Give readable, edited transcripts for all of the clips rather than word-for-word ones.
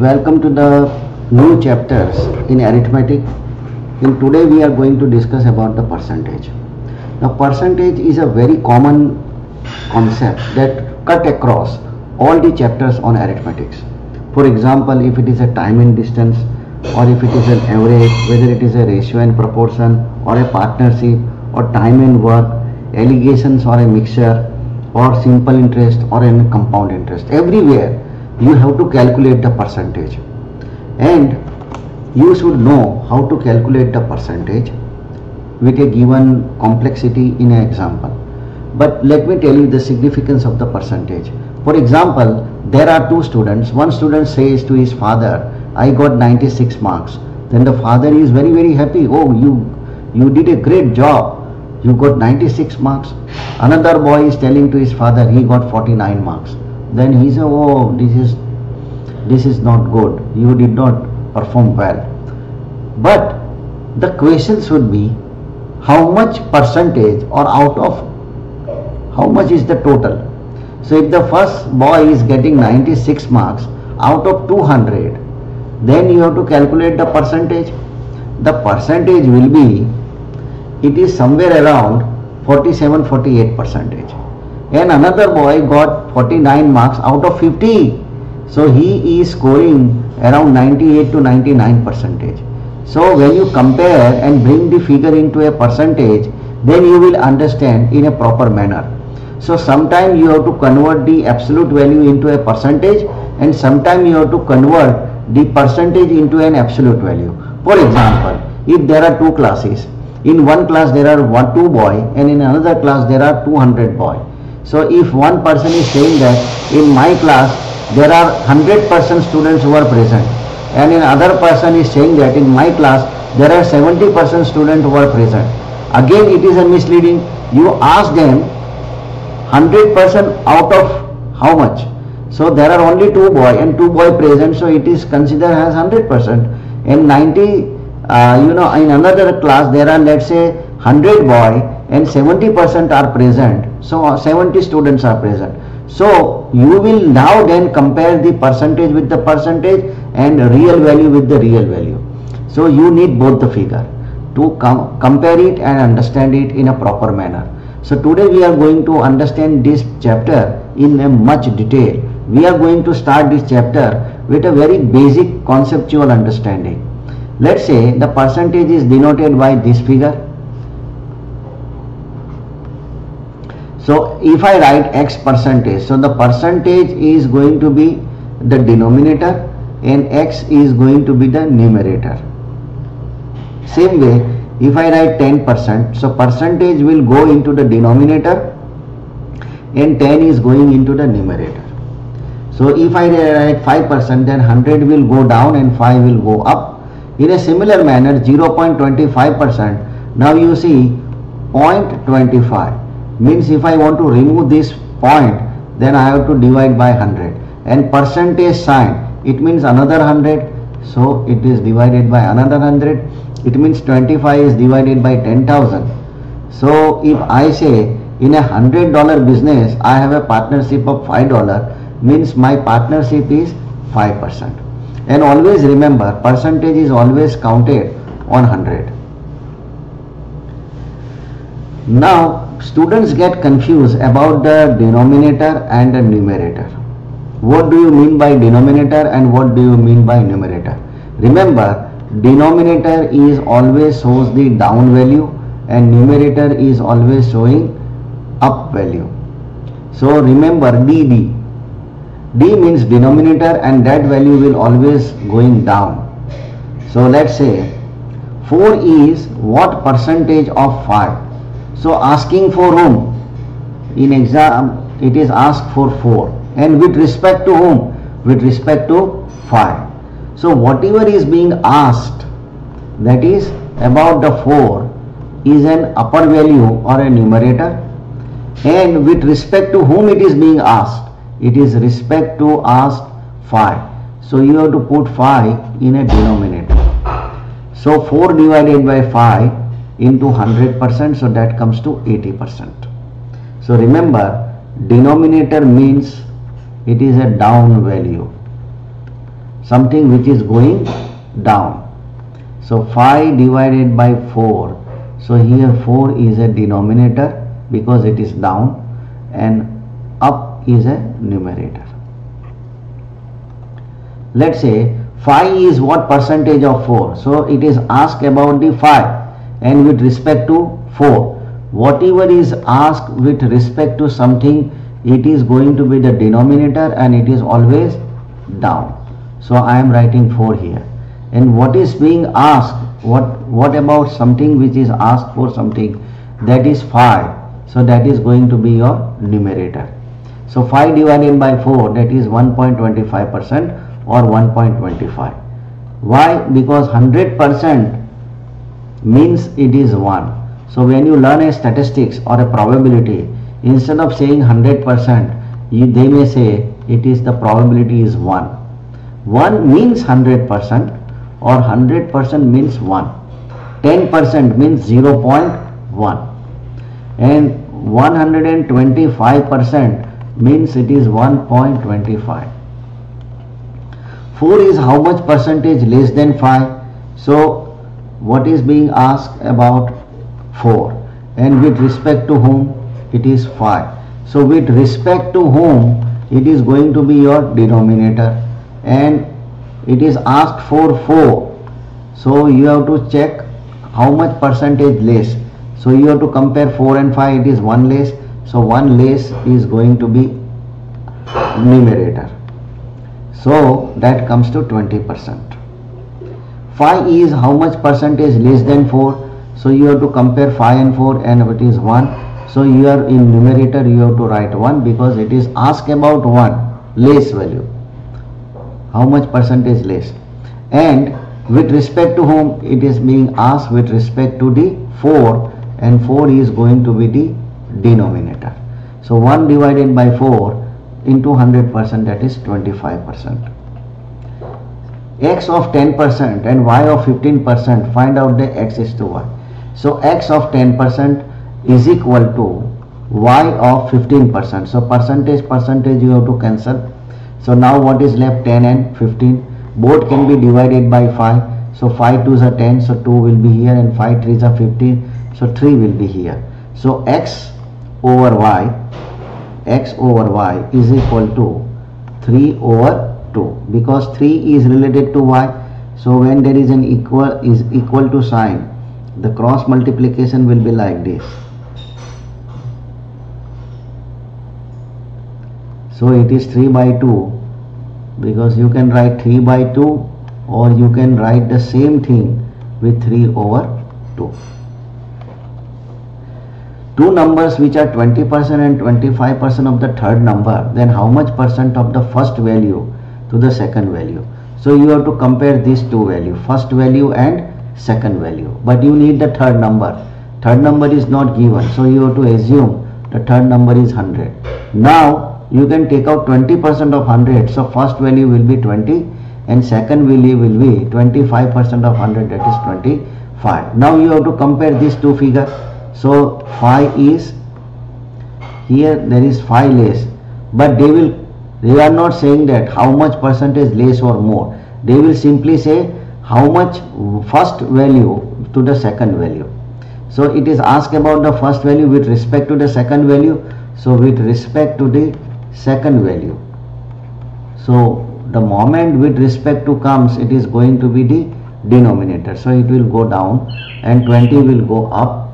Welcome to the new chapters in arithmetic. In today we are going to discuss about the percentage. Now percentage is a very common concept that cut across all the chapters on arithmetics. For example, if it is a time and distance, or if it is an average, whether it is a ratio and proportion, or a partnership, or time and work, allegations or a mixture, or simple interest or a compound interest, everywhere you have to calculate the percentage, and you should know how to calculate the percentage with a given complexity in an example. But let me tell you the significance of the percentage. For example, there are two students. One student says to his father, I got 96 marks. Then the father is very happy. Oh, you did a great job. You got 96 marks. Another boy is telling to his father he got 49 marks. Then he says, oh, this is not good. You did not perform well. But the question should be, how much percentage or out of how much is the total? So if the first boy is getting 96 marks out of 200, then you have to calculate the percentage. The percentage will be, it is somewhere around 47-48%. And another boy got 49 marks out of 50. So he is scoring around 98 to 99%. So when you compare and bring the figure into a percentage, then you will understand in a proper manner. So sometimes you have to convert the absolute value into a percentage, and sometimes you have to convert the percentage into an absolute value. For example, if there are two classes, in one class there are two boys, and in another class there are 200 boys. So if one person is saying that in my class there are 100% students who are present, and in other person is saying that in my class there are 70% students who are present, again it is a misleading. You ask them 100% out of how much? So there are only two boys and two boys present, so it is considered as 100%. And 90, in another class there are, let's say, 100 boys and 70% are present, so 70 students are present. So you will now then compare the percentage with the percentage and real value with the real value. So you need both the figure to compare it and understand it in a proper manner. So today we are going to understand this chapter in a much detail. We are going to start this chapter with a very basic conceptual understanding. Let's say the percentage is denoted by this figure. So if I write X percentage, so the percentage is going to be the denominator and X is going to be the numerator. Same way, if I write 10%, so percentage will go into the denominator and 10 is going into the numerator. So if I write 5%, then 100 will go down and 5 will go up. In a similar manner, 0.25%, now you see 0.25 means if I want to remove this point, then I have to divide by 100, and percentage sign, it means another 100, so it is divided by another 100. It means 25 is divided by 10,000. So if I say in a $100 business I have a partnership of $5, means my partnership is 5%. And always remember, percentage is always counted on 100. Now students get confused about the denominator and the numerator. What do you mean by denominator and what do you mean by numerator? Remember, denominator is always shows the down value and numerator is always showing up value. So remember DD. D means denominator and that value will always going down. So let's say 4 is what percentage of 5? So asking for whom? In exam it is asked for 4, and with respect to whom? With respect to 5. So whatever is being asked, that is about the 4, is an upper value or a numerator, and with respect to whom it is being asked, it is respect to asked 5. So you have to put 5 in a denominator. So 4 divided by 5 into 100%, so that comes to 80%. So remember, denominator means it is a down value something which is going down. So 5 divided by 4. So here 4 is a denominator because it is down, and up is a numerator. Let's say 5 is what percentage of 4? So it is asked about the 5, and with respect to 4. Whatever is asked with respect to something, it is going to be the denominator and it is always down. So I am writing 4 here. And what is being asked, what about something which is asked for something, that is 5. So that is going to be your numerator. So 5 divided by 4, that is 1.25% or 1.25. Why? Because 100% means it is 1. So when you learn a statistics or a probability, instead of saying 100%, they may say it is the probability is 1. 1 means 100% or 100% means 1. 10% means 0.1. And 125% means it is 1.25. 4 is how much percentage less than 5? So what is being asked about 4, and with respect to whom? It is 5. So with respect to whom, it is going to be your denominator, and it is asked for 4. So you have to check how much percentage less. So you have to compare 4 and 5, it is 1 less. So 1 less is going to be numerator. So that comes to 20%. 5 is how much percentage less than 4? So you have to compare 5 and 4, and it is 1. So you are in numerator, you have to write 1 because it is asked about 1 less value. How much percentage less? And with respect to whom, it is being asked with respect to the 4, and 4 is going to be the denominator. So 1 divided by 4 into 100%, that is 25%. X of 10% and Y of 15%, find out the X is to Y. So X of 10% is equal to Y of 15%. So percentage you have to cancel. So now what is left? 10 and 15. Both can be divided by 5. So 5 2s are 10. So 2 will be here, and 5 3s are 15. So 3 will be here. So X over Y is equal to 3 over 2, because 3 is related to Y. So when there is an equal to sign, the cross multiplication will be like this. So it is 3 by 2, because you can write 3 by 2, or you can write the same thing with 3 over 2. Two numbers which are 20% and 25% of the third number, then how much percent of the first value to the second value? So you have to compare these two values, first value and second value, but you need the third number. Third number is not given, so you have to assume the third number is 100. Now you can take out 20% of 100, so first value will be 20 and second value will be 25% of 100, that is 25. Now you have to compare these two figures. So 5 is here, there is 5 less, but they are not saying that how much percentage less or more. They will simply say how much first value to the second value. So it is asked about the first value with respect to the second value. So with respect to the second value, so the moment with respect to comes, it is going to be the denominator. So it will go down and 20 will go up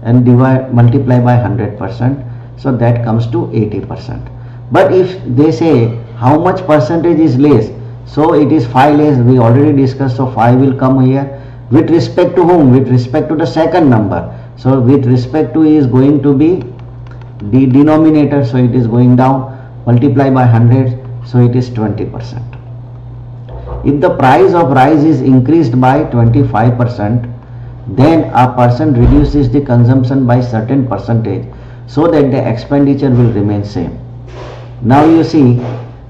and multiply by 100%. So that comes to 80%. But if they say how much percentage is less, so it is 5 less, we already discussed. So 5 will come here. With respect to whom? With respect to the second number. So with respect to is going to be the denominator, so it is going down, multiply by 100, so it is 20%. If the price of rice is increased by 25%, then a person reduces the consumption by certain percentage so that the expenditure will remain same. Now you see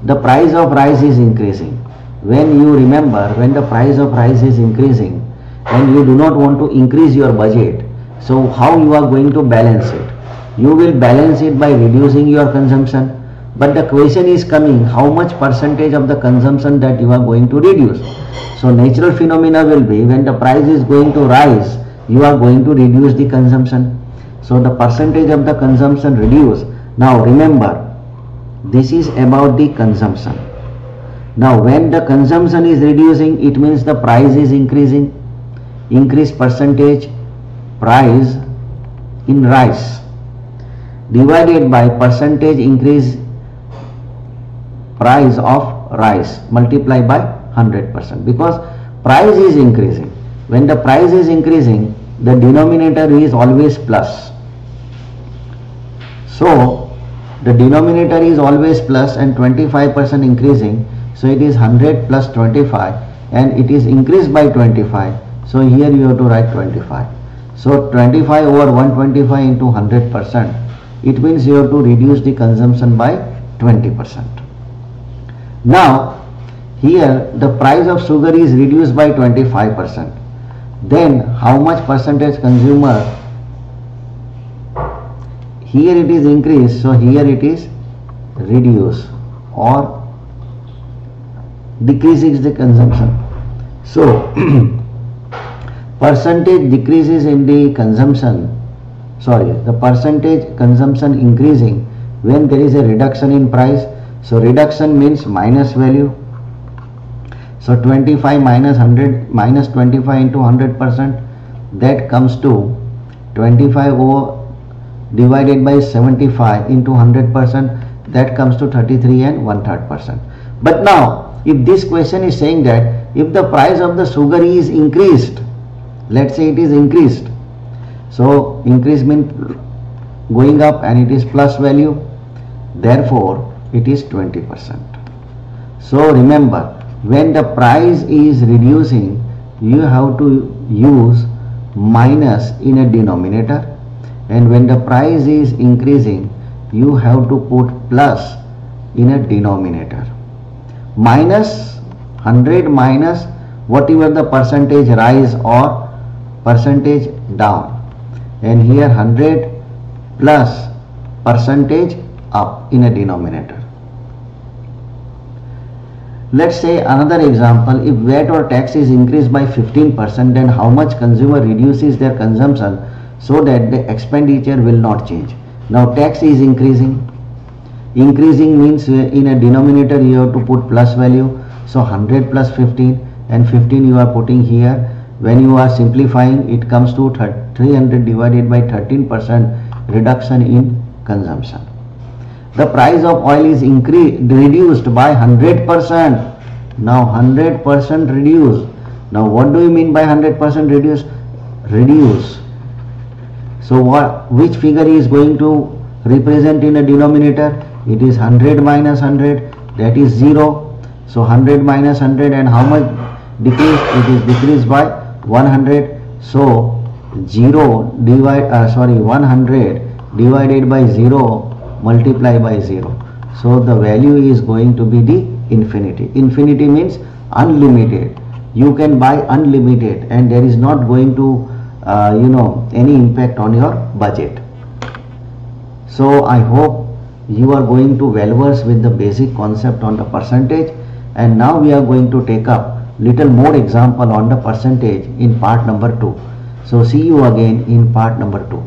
the price of rice is increasing. When you remember, when the price of rice is increasing and you do not want to increase your budget, so how you are going to balance it? You will balance it by reducing your consumption. but the question is coming, how much percentage of the consumption that you are going to reduce. So natural phenomena will be, when the price is going to rise, you are going to reduce the consumption. So the percentage of the consumption reduce. Now remember, this is about the consumption. Now when the consumption is reducing, it means the price is increasing. Increase percentage price in rice divided by percentage increase price of rice multiplied by 100%, because price is increasing. When the price is increasing, the denominator is always plus. So the denominator is always plus and 25% increasing, so it is 100 plus 25 and it is increased by 25. So here you have to write 25. So 25 over 125 into 100%, it means you have to reduce the consumption by 20%. Now here the price of sugar is reduced by 25%. Then how much percentage consumer? Here it is increased, so here it is reduced or decreases the consumption. So percentage decreases in the consumption, the percentage consumption increasing when there is a reduction in price. So reduction means minus value. So 25 minus 100 minus 25 into 100%, that comes to 25 over divided by 75 into 100%, that comes to 33 and 1/3%. But now if this question is saying that if the price of the sugar is increased, let's say it is increased, so increase means going up and it is plus value, therefore it is 20%. So remember, when the price is reducing, you have to use minus in a denominator, and when the price is increasing, you have to put plus in a denominator. Minus 100 minus whatever the percentage rise or percentage down, and here 100 plus percentage up in a denominator. Let's say another example, if VAT or tax is increased by 15%, then how much consumer reduces their consumption so that the expenditure will not change. Now tax is increasing. Increasing means in a denominator you have to put plus value, so 100 plus 15 and 15 you are putting here. When you are simplifying, it comes to 300 divided by 13% reduction in consumption. The price of oil is reduced by 100%. Now 100% reduced. Now what do you mean by 100% reduce? Reduce. So which figure is going to represent in a denominator? It is 100 minus 100, that is 0. So 100 minus 100, and how much decreased? It is decreased by 100. So 100 divided by 0 multiply by 0. So the value is going to be the infinity. Infinity means unlimited. You can buy unlimited and there is not going to any impact on your budget. So I hope you are going to well versed with the basic concept on the percentage, and now we are going to take up little more example on the percentage in part number 2. So see you again in part number 2.